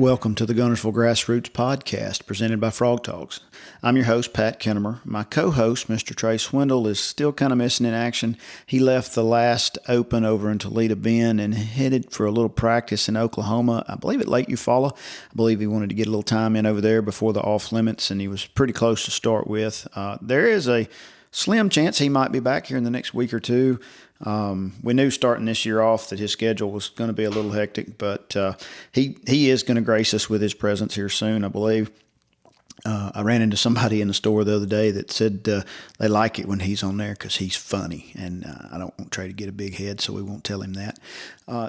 Welcome to the Gunnersville Grassroots Podcast, presented by Frog Talks. I'm your host, Pat Kinnemer. My co-host, Mr. Trey Swindle, is still kind of missing in action. He left the last open over in Toledo Bend and headed for a little practice in Oklahoma, I believe at Lake Eufaula. I believe he wanted to get a little time in over there before the off limits, and he was pretty close to start with. There is a slim chance he might be back here in the next week or two. We knew starting this year off that his schedule was going to be a little hectic, but he is going to grace us with his presence here soon, I believe. I ran into somebody in the store the other day that said they like it when he's on there because he's funny, and I don't want Trey to get a big head, so we won't tell him that.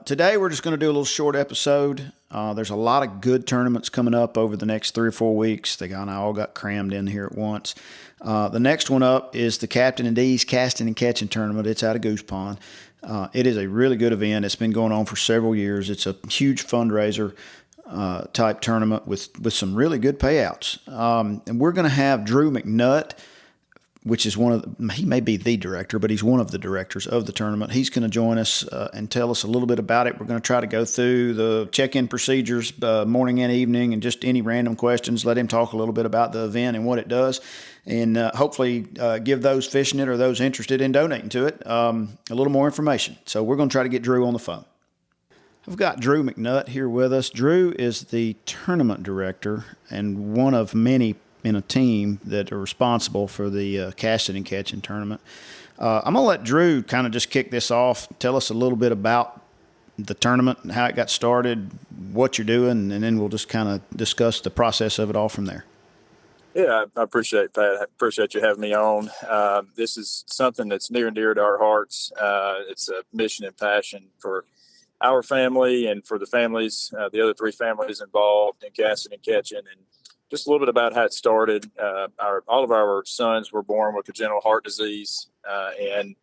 Today we're just going to do a little short episode. There's a lot of good tournaments coming up over the next 3 or 4 weeks. They kind of all got crammed in here at once. The next one up is the Captain and D's Castin N Catchin tournament. It's out of Goose Pond. It is a really good event. It's been going on for several years. It's a huge fundraiser type tournament with some really good payouts. And we're going to have Drew McNutt, which is he may be the director, but he's one of the directors of the tournament. He's going to join us and tell us a little bit about it. We're going to try to go through the check-in procedures morning and evening and just any random questions. Let him talk a little bit about the event and what it does, and hopefully give those fishing it or those interested in donating to it a little more information. So we're going to try to get Drew on the phone. I've got Drew McNutt here with us. Drew is the tournament director and one of many in a team that are responsible for the Castin N Catchin tournament. I'm going to let Drew kind of just kick this off, tell us a little bit about the tournament and how it got started, what you're doing, and then we'll just kind of discuss the process of it all from there. Yeah, I appreciate it, Pat. I appreciate you having me on. This is something that's near and dear to our hearts. It's a mission and passion for our family and for the families, the other 3 families involved in Castin N Catchin, and just a little bit about how it started. All of our sons were born with congenital heart disease, and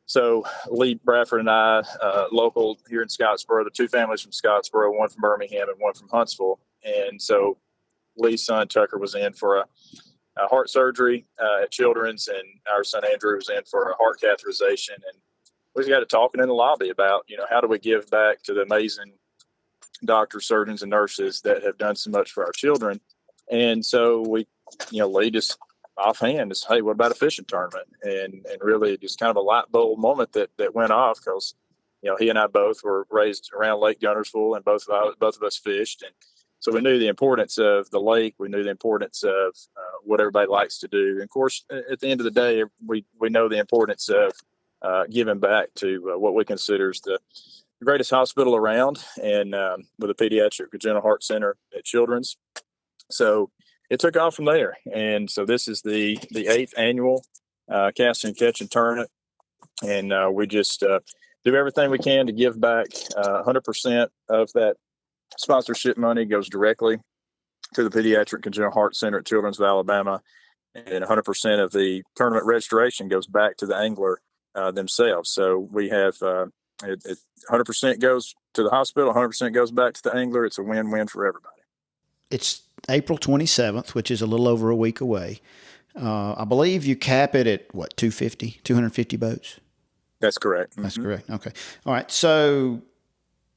so Lee Bradford and I, local here in Scottsboro, the 2 families from Scottsboro, one from Birmingham and one from Huntsville, and so Lee's son Tucker was in for a heart surgery at Children's, and our son Andrew was in for a heart catheterization, and we just got to talking in the lobby about, how do we give back to the amazing doctors, surgeons, and nurses that have done so much for our children. And so we, Lee just offhand is, hey, what about a fishing tournament? And really just kind of a light bulb moment that went off because, he and I both were raised around Lake Gunnersville, and both of us fished. And so we knew the importance of the lake. We knew the importance of what everybody likes to do. And of course, at the end of the day, we know the importance of giving back to what we consider is the greatest hospital around, and with a pediatric congenital heart center at Children's. So it took off from there. And so this is the 8th annual Castin N Catchin tournament. And we just do everything we can to give back. 100% of that sponsorship money goes directly to the Pediatric Congenital Heart Center at Children's of Alabama. And 100% of the tournament registration goes back to the angler themselves. So we have 100% goes to the hospital, 100% goes back to the angler. It's a win-win for everybody. It's April 27th, which is a little over a week away. I believe you cap it at, 250 boats? That's correct. That's correct. Okay. All right. So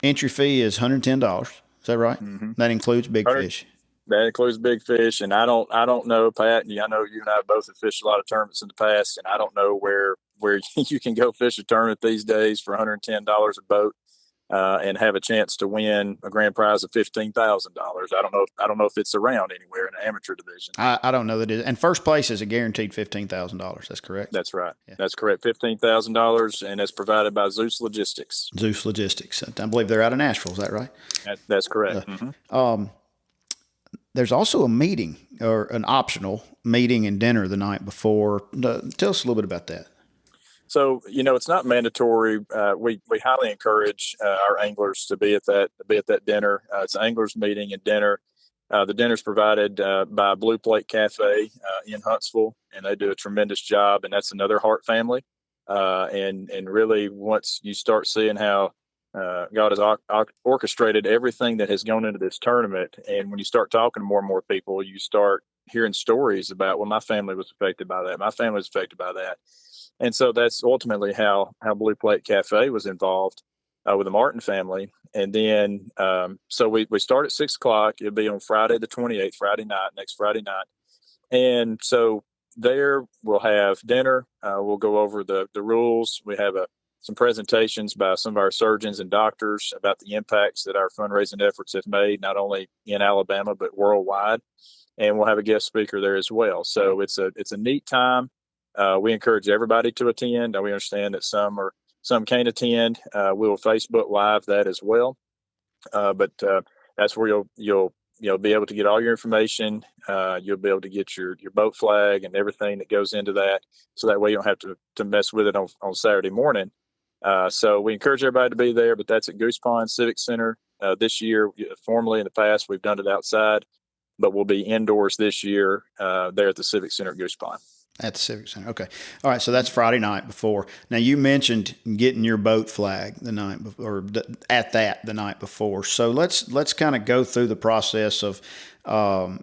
entry fee is $110. Is that right? Mm-hmm. That includes big fish. That includes big fish. And I don't know, Pat, I know you and I both have fished a lot of tournaments in the past, and I don't know where you can go fish a tournament these days for $110 a boat and have a chance to win a grand prize of $15,000. I don't know if it's around anywhere in the amateur division. I don't know that it is. And first place is a guaranteed $15,000. That's correct? That's right. Yeah. That's correct. $15,000, and it's provided by Zeus Logistics. Zeus Logistics. I believe they're out of Nashville. Is that right? That's correct. There's also a meeting, or an optional meeting and dinner the night before. Tell us a little bit about that. So, it's not mandatory. We highly encourage our anglers to be at that dinner. It's an anglers meeting and dinner. The dinner's provided by Blue Plate Cafe in Huntsville, and they do a tremendous job. And that's another Hart family. And really, once you start seeing how God has orchestrated everything that has gone into this tournament, and when you start talking to more and more people, you start hearing stories about, well, my family was affected by that. My family was affected by that. And so that's ultimately how Blue Plate Cafe was involved. with the Martin family. And then, so we start at 6 o'clock. It'll be on Friday, the 28th, next Friday night. And so there we'll have dinner. We'll go over the rules. We have some presentations by some of our surgeons and doctors about the impacts that our fundraising efforts have made, not only in Alabama, but worldwide. And we'll have a guest speaker there as well. So it's a neat time. We encourage everybody to attend. Now, we understand that some can't attend. We'll Facebook Live that as well. But that's where you'll be able to get all your information. You'll be able to get your boat flag and everything that goes into that. So that way you don't have to mess with it on Saturday morning. So we encourage everybody to be there, but that's at Goose Pond Civic Center this year. Formerly in the past, we've done it outside, but we'll be indoors this year there at the Civic Center at Goose Pond. At the Civic Center. Okay. All right. So that's Friday night before. Now, you mentioned getting your boat flag the night before, or the night before. So let's kind of go through the process of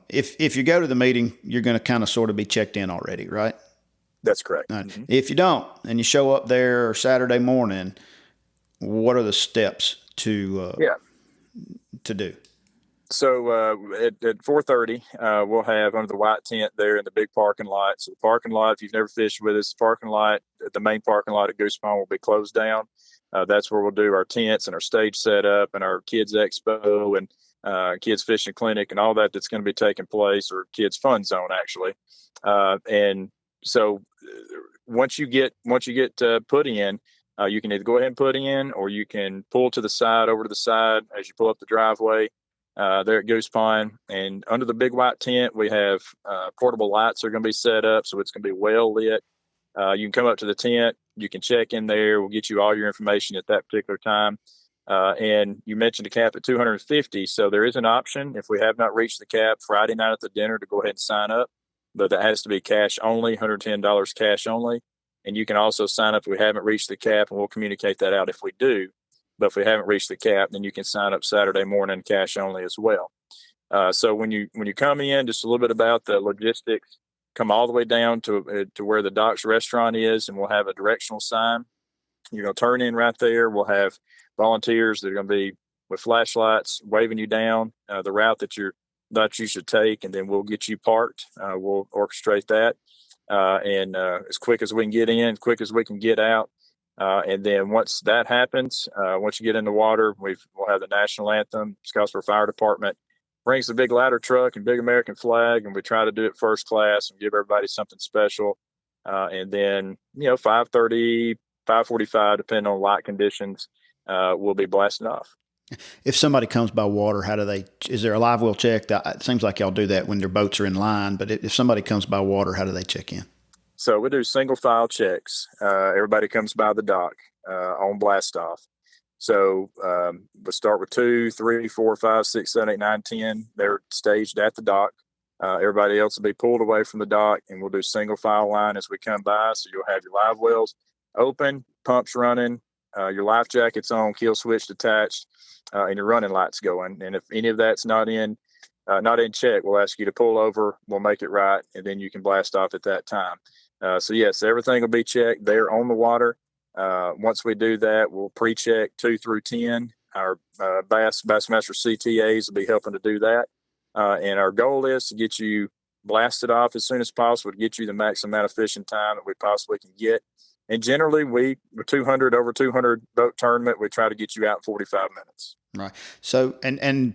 if you go to the meeting, you're going to kind of sort of be checked in already, right? That's correct. Mm-hmm. If you don't, and you show up there Saturday morning, what are the steps to do? So at 4:30, we'll have under the white tent there in the big parking lot. So the parking lot, if you've never fished with us, the main parking lot at Goose Pond will be closed down. That's where we'll do our tents and our stage setup and our kids expo and kids fishing clinic and all that's going to be taking place, or kids fun zone actually. And so once you get put in, you can either go ahead and put in, or you can pull to the side, over to the side as you pull up the driveway. There at Goose Pond, and under the big white tent, we have portable lights that are going to be set up, so it's going to be well lit. You can come up to the tent, you can check in there. We'll get you all your information at that particular time. And you mentioned a cap at $250, so there is an option if we have not reached the cap Friday night at the dinner to go ahead and sign up, but that has to be cash only, $110 cash only. And you can also sign up if we haven't reached the cap, and we'll communicate that out if we do. But if we haven't reached the cap, then you can sign up Saturday morning cash only as well. So when you come in, just a little bit about the logistics. Come all the way down to where the Doc's restaurant is, and we'll have a directional sign. You're going to turn in right there. We'll have volunteers that are going to be with flashlights waving you down the route that you should take, and then we'll get you parked. We'll orchestrate that, and as quick as we can get in, quick as we can get out. And then once that happens, once you get in the water, we'll have the national anthem. Scottsboro Fire Department brings the big ladder truck and big American flag, and we try to do it first class and give everybody something special. And then, 5:30, 5:45, depending on light conditions, we'll be blasting off. If somebody comes by water, is there a live well check? It seems like y'all do that when their boats are in line, but if somebody comes by water, how do they check in? So we do single file checks. Everybody comes by the dock on blast off. So we'll start with 2, 3, 4, 5, 6, 7, 8, 9, 10. They're staged at the dock. Everybody else will be pulled away from the dock, and we'll do single file line as we come by. So you'll have your live wells open, pumps running, your life jackets on, kill switch attached, and your running lights going. And if any of that's not in check, we'll ask you to pull over. We'll make it right, and then you can blast off at that time. So yes, everything will be checked there on the water. Once we do that, we'll pre-check 2 through 10. Our Bassmaster CTAs will be helping to do that. And our goal is to get you blasted off as soon as possible, to get you the maximum amount of fishing time that we possibly can get. And generally, over 200 boat tournament, we try to get you out in 45 minutes. Right. So, and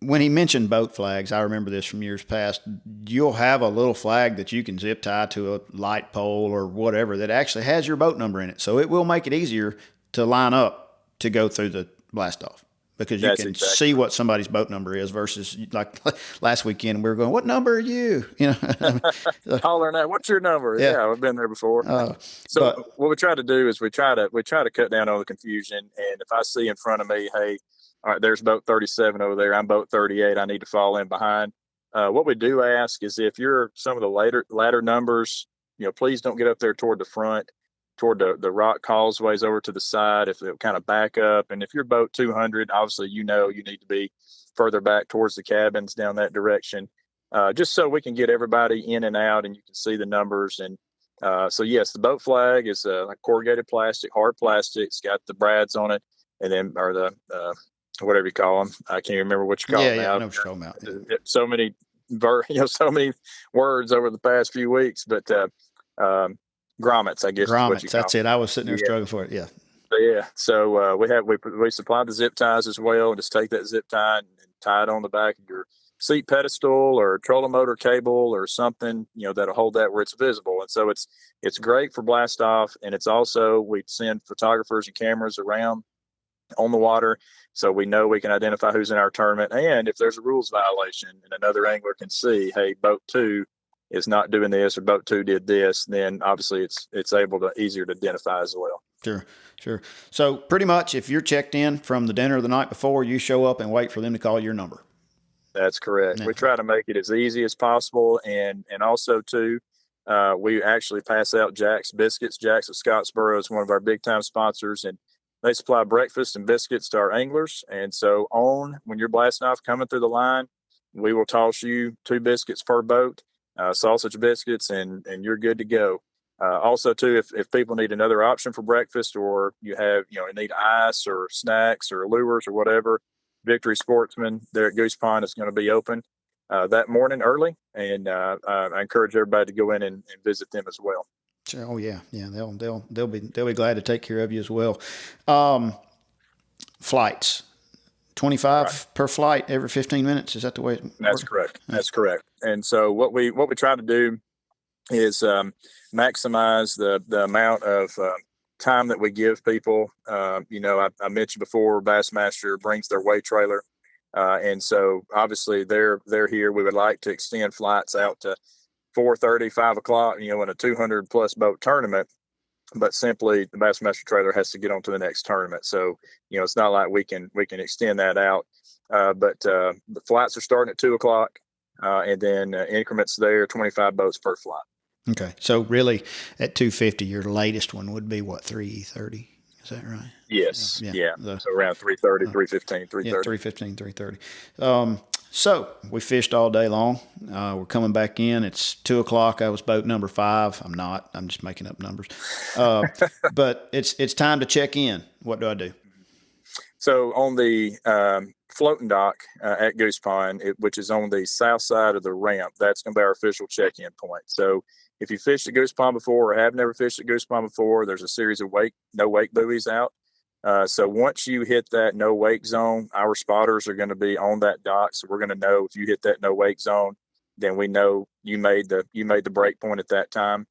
when he mentioned boat flags, I remember this from years past. You'll have a little flag that you can zip tie to a light pole or whatever that actually has your boat number in it. So it will make it easier to line up to go through the blast off, because you can see what somebody's boat number is versus like last weekend we were going, what number are you? Hollering out, what's your number? Yeah, I've been there before. What we try to do is we try to cut down on the confusion. And if I see in front of me, hey, all right, there's boat 37 over there, I'm boat 38, I need to fall in behind. What we do ask is, if you're some of the latter numbers, please don't get up there toward the front, toward the rock causeways over to the side, if it'll kind of back up. And if you're boat 200, obviously, you need to be further back towards the cabins down that direction, just so we can get everybody in and out and you can see the numbers. And so yes, the boat flag is like corrugated plastic, hard plastic. It's got the brads on it. and then or the whatever you call them. I can't remember what you call them now. I know what you're talking about. Yeah. So many so many words over the past few weeks, but grommets, I guess, is what you call that's it. I was sitting there struggling for it. Yeah. Yeah. So we supply the zip ties as well. Just take that zip tie and tie it on the back of your seat pedestal or trolling motor cable or something, that'll hold that where it's visible. And so it's great for blast off. And it's also, we send photographers and cameras around on the water, so we know we can identify who's in our tournament. And if there's a rules violation and another angler can see, hey, boat 2 is not doing this or boat 2 did this, then obviously it's able to easier to identify as well. Sure. So pretty much if you're checked in from the dinner the night before, you show up and wait for them to call your number. That's correct. We try to make it as easy as possible. And also too, we actually pass out Jack's Biscuits. Jack's of Scottsboro is one of our big time sponsors, and they supply breakfast and biscuits to our anglers. And so when you're blasting off coming through the line, we will toss you 2 biscuits per boat, sausage biscuits, and you're good to go. Also too, if people need another option for breakfast, or you need ice or snacks or lures or whatever, Victory Sportsman there at Goose Pond is going to be open that morning early. And I encourage everybody to go in and visit them as well. Oh yeah. They'll be glad to take care of you as well. Flights, 25 per flight every 15 minutes. Is that the way it works? That's correct. That's correct. And so what we try to do is maximize the amount of time that we give people. I mentioned before, Bassmaster brings their weight trailer, and so obviously they're here. We would like to extend flights out to 4:30, 5 o'clock, in a 200 plus boat tournament, but simply the Bassmaster trailer has to get on to the next tournament. So, it's not like we can extend that out. But the flights are starting at 2 o'clock, and then increments there, 25 boats per flight. Okay. So really at 250, your latest one would be what, 330? Is that right? Yes. Yeah. So around 330, 315, 330. Yeah, 315, 330. So we fished all day long. We're coming back in. It's 2 o'clock. I was boat number 5. I'm not. I'm just making up numbers. But it's time to check in. What do I do? So on the floating dock at Goose Pond, which is on the south side of the ramp, that's going to be our official check-in point. So if you fished at Goose Pond before or have never fished at Goose Pond before, there's a series of no wake buoys out. So once you hit that no wake zone, our spotters are going to be on that dock. So we're going to know if you hit that no wake zone, then we know you made the break point at that time.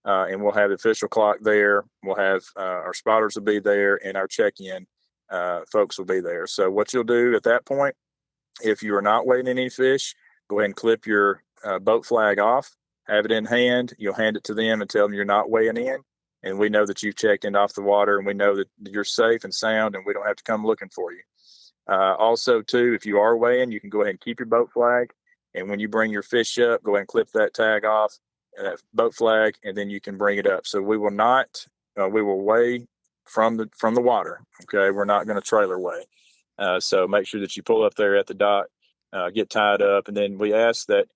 And we'll have the official clock there. We'll have our spotters will be there, and our check-in folks will be there. So what you'll do at that point, if you are not weighing any fish, go ahead and clip your boat flag off, have it in hand. You'll hand it to them and tell them you're not weighing in. And we know that you've checked in off the water, and we know that you're safe and sound, and we don't have to come looking for you. Also, too, if you are weighing, you can go ahead and keep your boat flag. And when you bring your fish up, go ahead and clip that tag off, that boat flag, and then you can bring it up. So we will not, we will weigh from the water. Okay, we're not going to trailer weigh. So make sure that you pull up there at the dock, get tied up, and then we ask that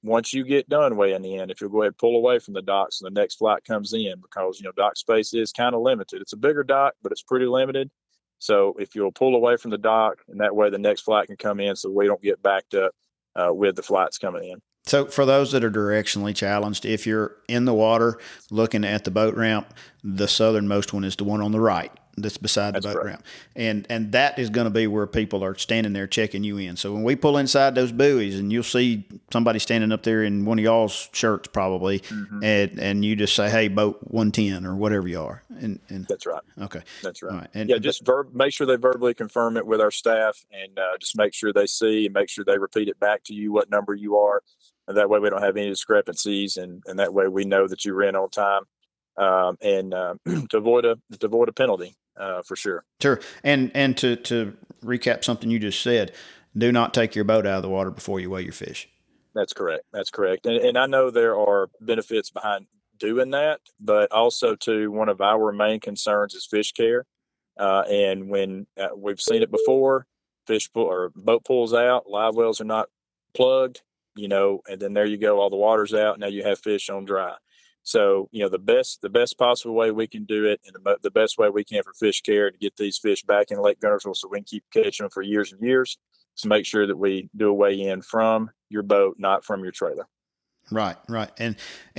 once you get done weighing in, if you'll go ahead and pull away from the dock so the next flight comes in, because dock space is kind of limited. It's a bigger dock, but it's pretty limited. So if you'll pull away from the dock, and that way the next flight can come in, so we don't get backed up with the flights coming in. So for those that are directionally challenged, if you're in the water looking at the boat ramp, the southernmost one is the one on the right that's beside the boat ramp. And that is going to be where people are standing there checking you in. So when we pull inside those buoys, and you'll see somebody standing up there in one of y'all's shirts probably, and you just say, hey, boat 110 or whatever you are. And that's right. Okay. That's right. All right. And, just make sure they verbally confirm it with our staff, and just make sure they see and make sure they repeat it back to you what number you are. And that way we don't have any discrepancies, and that way we know that you're in on time, and to avoid a penalty. For sure. Sure. And to recap something you just said, do not take your boat out of the water before you weigh your fish. That's correct. That's correct. And I know there are benefits behind doing that, but also too, one of our main concerns is fish care. And when we've seen it before, boat pulls out, live wells are not plugged, and then there you go, all the water's out. Now you have fish on dry. So, the best possible way we can do it, and the best way we can for fish care to get these fish back in Lake Guntersville so we can keep catching them for years and years, is to make sure that we do a weigh in from your boat, not from your trailer. Right.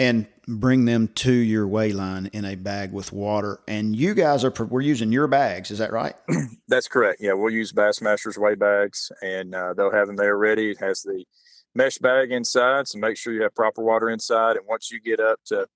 And bring them to your weigh line in a bag with water. And you guys we're using your bags. Is that right? That's correct. Yeah, we'll use Bassmaster's weigh bags, and they'll have them there ready. It has the mesh bag inside, so make sure you have proper water inside. And once you get up to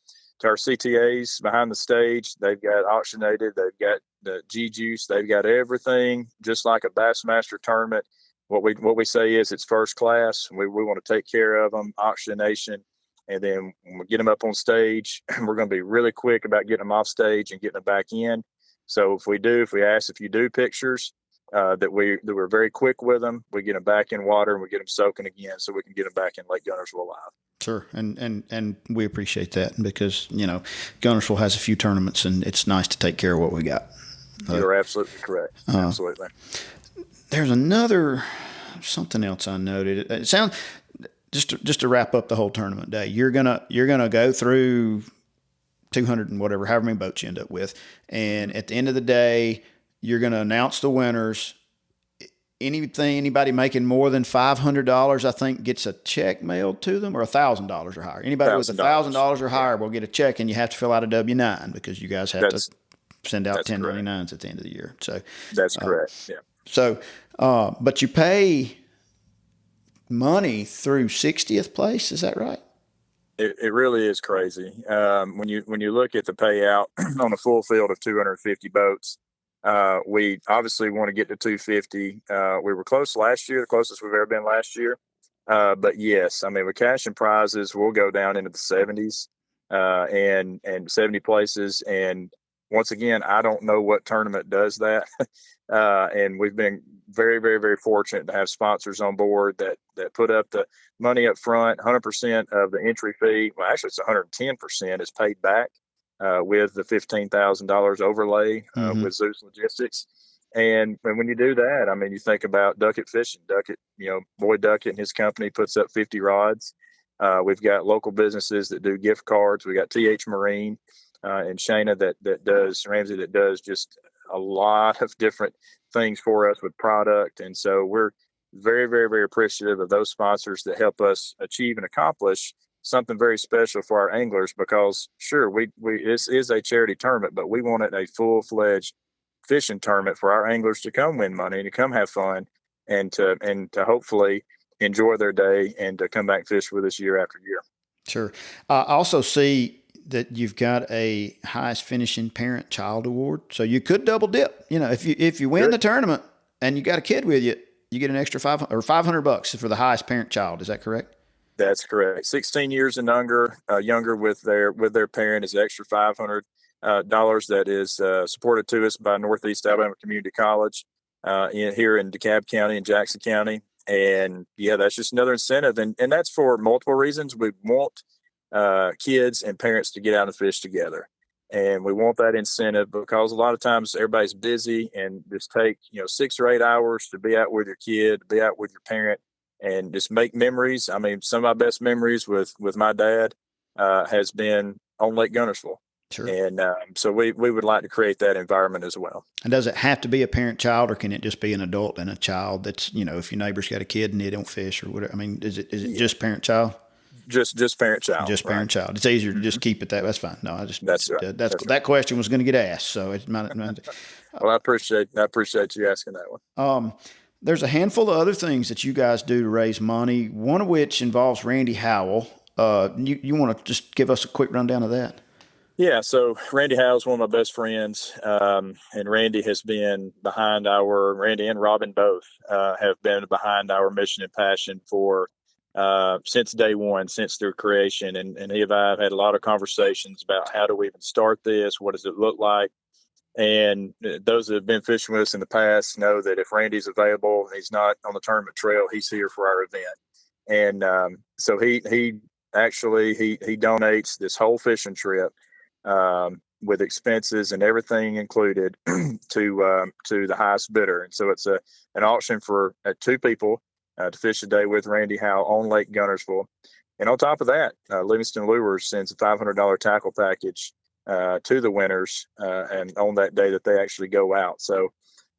our CTAs behind the stage, they've got oxygenated, they've got the G juice, they've got everything just like a Bassmaster tournament. What we say is it's first class. We want to take care of them, oxygenation, and then when we get them up on stage, we're going to be really quick about getting them off stage and getting them back in. So if we ask if you do pictures, that we're very quick with them, we get them back in water and we get them soaking again, so we can get them back in Lake Guntersville alive. Sure, and we appreciate that because Guntersville has a few tournaments, and it's nice to take care of what we got. You're absolutely correct. Absolutely. There's something else I noted. It sounds just to wrap up the whole tournament day. You're gonna go through 200 and whatever, however many boats you end up with, and at the end of the day, you're gonna announce the winners. Anybody making more than $500, I think, gets a check mailed to them, or $1,000 or higher. Anybody with $1,000 or higher will get a check, and you have to fill out a W-9 because you guys have to send out 1099s at the end of the year. So that's correct. Yeah. So, but you pay money through 60th place. Is that right? It really is crazy. When you look at the payout on a full field of 250 boats, we obviously want to get to 250. We were close last year, the closest we've ever been last year. But yes, I mean, with cash and prizes, we'll go down into the 70s, and 70 places. And once again, I don't know what tournament does that. And we've been very, very, very fortunate to have sponsors on board that put up the money up front. 100% of the entry fee, well, actually it's 110% is paid back with the $15,000 overlay with Zeus Logistics. And when you do that, I mean, you think about Duckett Fishing. Duckett, Boyd Duckett and his company puts up 50 rods. We've got local businesses that do gift cards. We got TH Marine and Shayna that does Ramsey that does just a lot of different things for us with product. And so we're very, very, very appreciative of those sponsors that help us achieve and accomplish something very special for our anglers, because sure, this is a charity tournament, but we wanted a full-fledged fishing tournament for our anglers to come win money, to come have fun, and to hopefully enjoy their day and to come back and fish with us year after year. Sure. I also see that you've got a highest finishing parent-child award, so you could double dip. If you win the tournament and you got a kid with you, you get an extra $500 for the highest parent-child. Is that correct? That's correct. 16 years and younger with their parent is extra $500 that is supported to us by Northeast Alabama Community College here in DeKalb County and Jackson County. And yeah, that's just another incentive, and that's for multiple reasons. We want kids and parents to get out and fish together, and we want that incentive because a lot of times everybody's busy, and just take 6 or 8 hours to be out with your kid, to be out with your parent, and just make memories. I mean, some of my best memories with my dad has been on Lake Guntersville. Sure. And so we would like to create that environment as well. And does it have to be a parent-child, or can it just be an adult and a child that's, if your neighbor's got a kid and they don't fish or whatever? I mean, is it just parent-child? Just parent-child. Just parent-child. Right. It's easier to just keep it that. That's fine. No, that's right. That question was going to get asked. So it's not. Well, I appreciate you asking that one. There's a handful of other things that you guys do to raise money, one of which involves Randy Howell. You want to just give us a quick rundown of that? Yeah, so Randy Howell is one of my best friends, and Randy and Robin both have been behind our mission and passion for since day one, since their creation. And he and I have had a lot of conversations about how do we even start this? What does it look like? And those that have been fishing with us in the past know that if Randy's available, he's not on the tournament trail, he's here for our event. And so he donates this whole fishing trip with expenses and everything included to the highest bidder. And so it's an auction for 2 people to fish a day with Randy Howell on Lake Guntersville. And on top of that, Livingston Lures sends a $500 tackle package to the winners, and on that day that they actually go out. So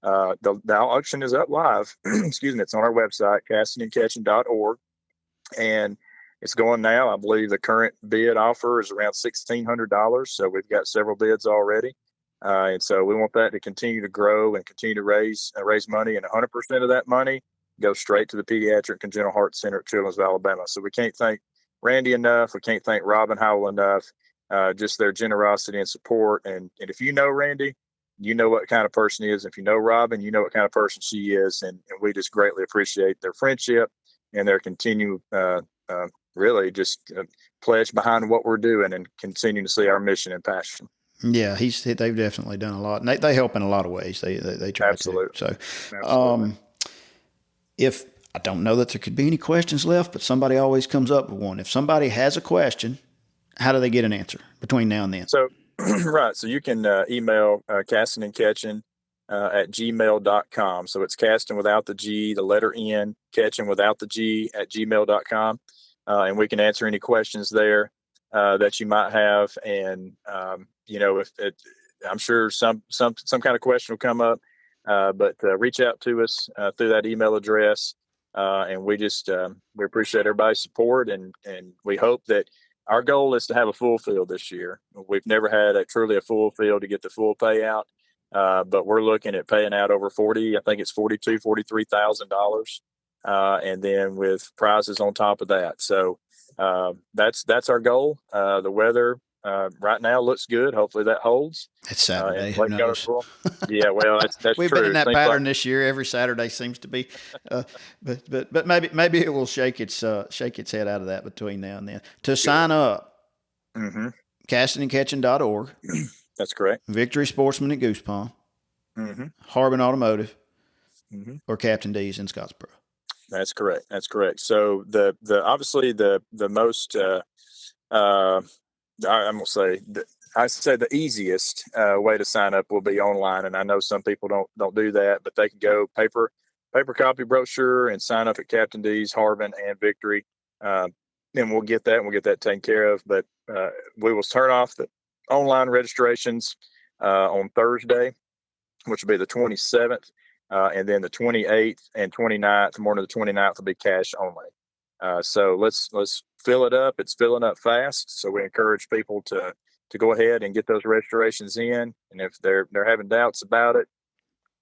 the auction is up live. Excuse me. It's on our website, castinandcatchin.org, and it's going now. I believe the current bid offer is around $1,600. So we've got several bids already. And so we want that to continue to grow and continue to raise money. And 100% of that money goes straight to the Pediatric Congenital Heart Center at Children's of Alabama. So we can't thank Randy enough. We can't thank Robin Howell enough. Just their generosity and support. And if you know Randy, you know what kind of person he is. If you know Robin, you know what kind of person she is. And we just greatly appreciate their friendship and their continued really just pledge behind what we're doing and continue to see our mission and passion. Yeah, they've definitely done a lot, and they help in a lot of ways. They try Absolutely. to. So, if I don't know that there could be any questions left, but somebody always comes up with one. If somebody has a question, how do they get an answer between now and then? So, right. So you can email Castin N Catchin at gmail.com. So it's Castin without the G, the letter N, Catchin without the G at gmail.com. And we can answer any questions there that you might have. And, I'm sure some kind of question will come up, but reach out to us through that email address. And we appreciate everybody's support, and we hope that our goal is to have a full field this year. We've never had truly a full field to get the full payout, but we're looking at paying out over $43,000, and then with prizes on top of that. So that's our goal. The weather right now looks good. Hopefully that holds. It's Saturday. Who knows? Yeah, well, that's We've true. been in that pattern this year. Every Saturday seems to be, but maybe it will shake its head out of that between now and then. To sign up, castinandcatchin.org. That's correct. Victory Sportsman at Goose Pond, Harbin Automotive, or Captain D's in Scottsboro. That's correct. So the obviously the most I'm gonna say the easiest way to sign up will be online, and I know some people don't do that, but they can go paper copy brochure and sign up at Captain D's, Harbin, and Victory. Then we'll get that taken care of. But we will turn off the online registrations on Thursday, which will be the 27th, and then the 28th and 29th. The morning of the 29th will be cash only. So let's fill it up. It's filling up fast. So we encourage people to go ahead and get those registrations in. And if they're having doubts about it,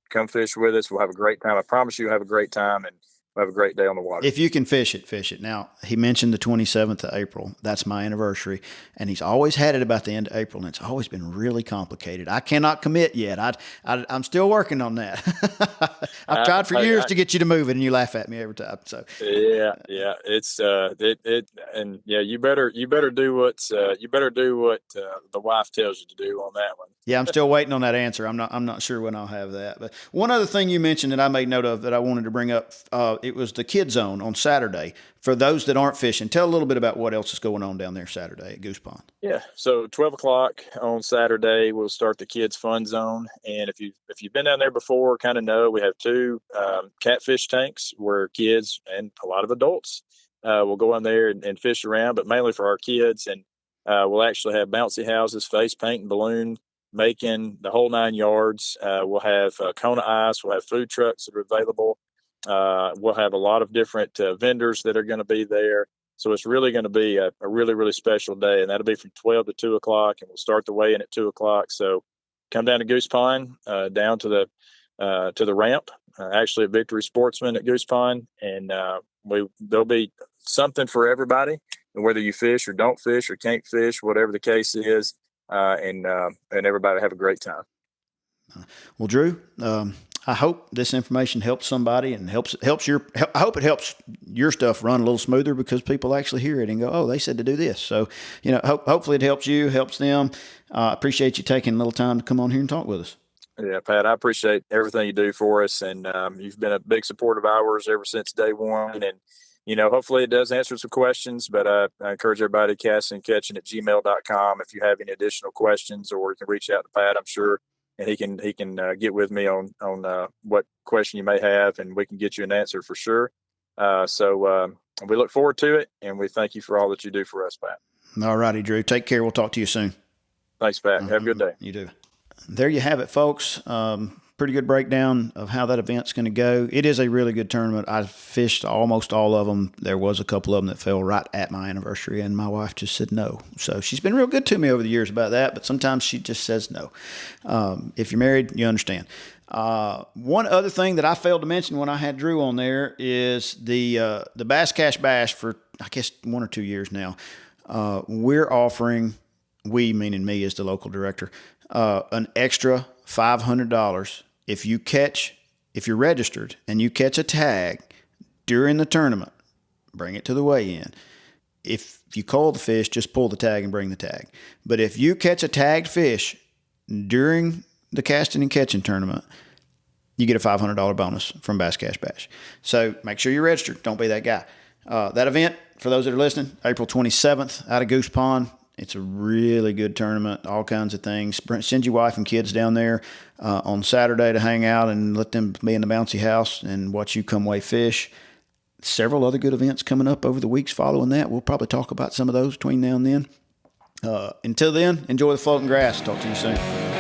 come fish with us. We'll have a great time. I promise you, we'll have a great time, and we'll have a great day on the water. If you can fish it. Now, he mentioned the 27th of April. That's my anniversary. And he's always had it about the end of April, and it's always been really complicated. I cannot commit yet. I'm still working on that. I've tried for years to get you to move it, and you laugh at me every time. So yeah, it's and yeah, you better do what the wife tells you to do on that one. Yeah, I'm still waiting on that answer. I'm not sure when I'll have that. But one other thing you mentioned that I made note of that I wanted to bring up, it was the Kid Zone on Saturday. For those that aren't fishing, tell a little bit about what else is going on down there Saturday at Goose Pond. Yeah, so 12 o'clock on Saturday, we'll start the Kids Fun Zone. And if you've been down there before, kind of know, we have two catfish tanks where kids and a lot of adults will go in there and fish around, but mainly for our kids. And we'll actually have bouncy houses, face paint and balloon making, the whole 9 yards. We'll have Kona ice. We'll have food trucks that are available. We'll have a lot of different vendors that are going to be there. So it's really going to be a really, really special day. And that'll be from 12 to 2 o'clock. And we'll start the weigh-in at 2 o'clock. So come down to Goose Pond, down to the ramp, actually at Victory Sportsman at Goose Pond. And there'll be something for everybody, whether you fish or don't fish or can't fish, whatever the case is. And everybody have a great time. Well, Drew, I hope this information helps somebody and I hope it helps your stuff run a little smoother because people actually hear it and go, oh, they said to do this. So, hopefully it helps you, helps them. Appreciate you taking a little time to come on here and talk with us. Yeah, Pat, I appreciate everything you do for us. And you've been a big support of ours ever since day one. And, hopefully it does answer some questions, but I encourage everybody to castinandcatchin at gmail.com if you have any additional questions, or you can reach out to Pat, I'm sure, and he can get with me on what question you may have, and we can get you an answer for sure. So we look forward to it, and we thank you for all that you do for us, Pat. All righty, Drew. Take care. We'll talk to you soon. Thanks, Pat. Have a good day. You do. There you have it, folks. Pretty good breakdown of how that event's going to go. It is a really good tournament. I fished almost all of them. There was a couple of them that fell right at my anniversary, and my wife just said no. So she's been real good to me over the years about that, but sometimes she just says no. If you're married, you understand. One other thing that I failed to mention when I had Drew on there is the Bass Cash Bash for, I guess, 1 or 2 years now. We're offering, we meaning me as the local director, an extra $500 if you're registered and you catch a tag during the tournament. Bring it to the weigh-in. If you cull the fish, just pull the tag and bring the tag. But if you catch a tagged fish during the Castin N Catchin tournament, you get a $500 bonus from Bass Cash Bash. So make sure you're registered. Don't be that guy. That event, for those that are listening, April 27th out of Goose Pond. It's a really good tournament, all kinds of things. Send your wife and kids down there on Saturday to hang out and let them be in the bouncy house and watch you come weigh fish. Several other good events coming up over the weeks following that. We'll probably talk about some of those between now and then. Until then, enjoy the floating grass. Talk to you soon.